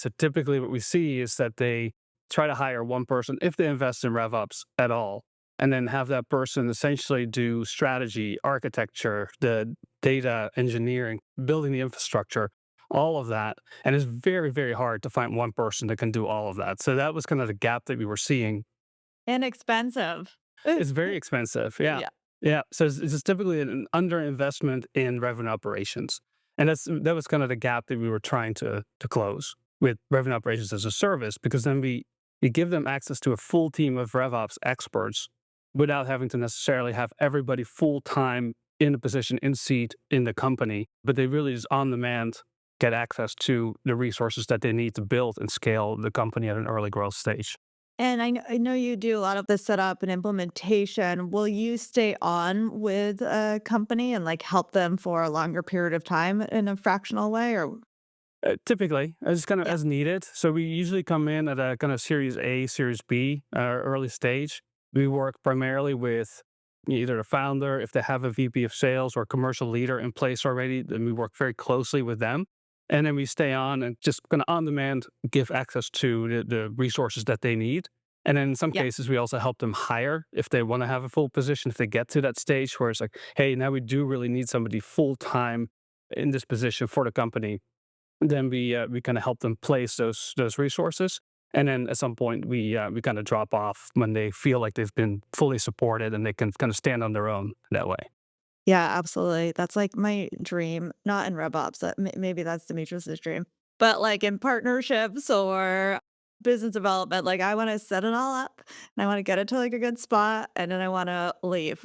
So typically what we see is that they try to hire one person if they invest in RevOps at all, and then have that person essentially do strategy, architecture, the data engineering, building the infrastructure, all of that. And it's very, very hard to find one person that can do all of that. So that was kind of the gap that we were seeing. Inexpensive. It's very expensive. Yeah. Yeah. Yeah. So it's just typically an underinvestment in revenue operations. And that was kind of the gap that we were trying to close with revenue operations as a service, because then we give them access to a full team of RevOps experts without having to necessarily have everybody full time in a position in seat in the company, but they really just on demand get access to the resources that they need to build and scale the company at an early growth stage. And I know you do a lot of the setup and implementation. Will you stay on with a company and, like, help them for a longer period of time in a fractional way, or Typically, as kind of yeah. as needed. So we usually come in at a kind of Series A, Series B, early stage. We work primarily with either the founder, if they have a VP of sales or commercial leader in place already, then we work very closely with them. And then we stay on and just kind of on demand give access to the resources that they need. And then in some Yeah. cases, we also help them hire if they want to have a full position, if they get to that stage where it's like, hey, now we do really need somebody full time in this position for the company. Then we kind of help them place those resources, and then at some point we kind of drop off when they feel like they've been fully supported and they can kind of stand on their own that way. Yeah, absolutely. That's, like, my dream, not in RevOps, that maybe that's Demetrius's dream, but, like, in partnerships or business development, like, I wanna set it all up, and I wanna get it to, like, a good spot, and then I wanna leave.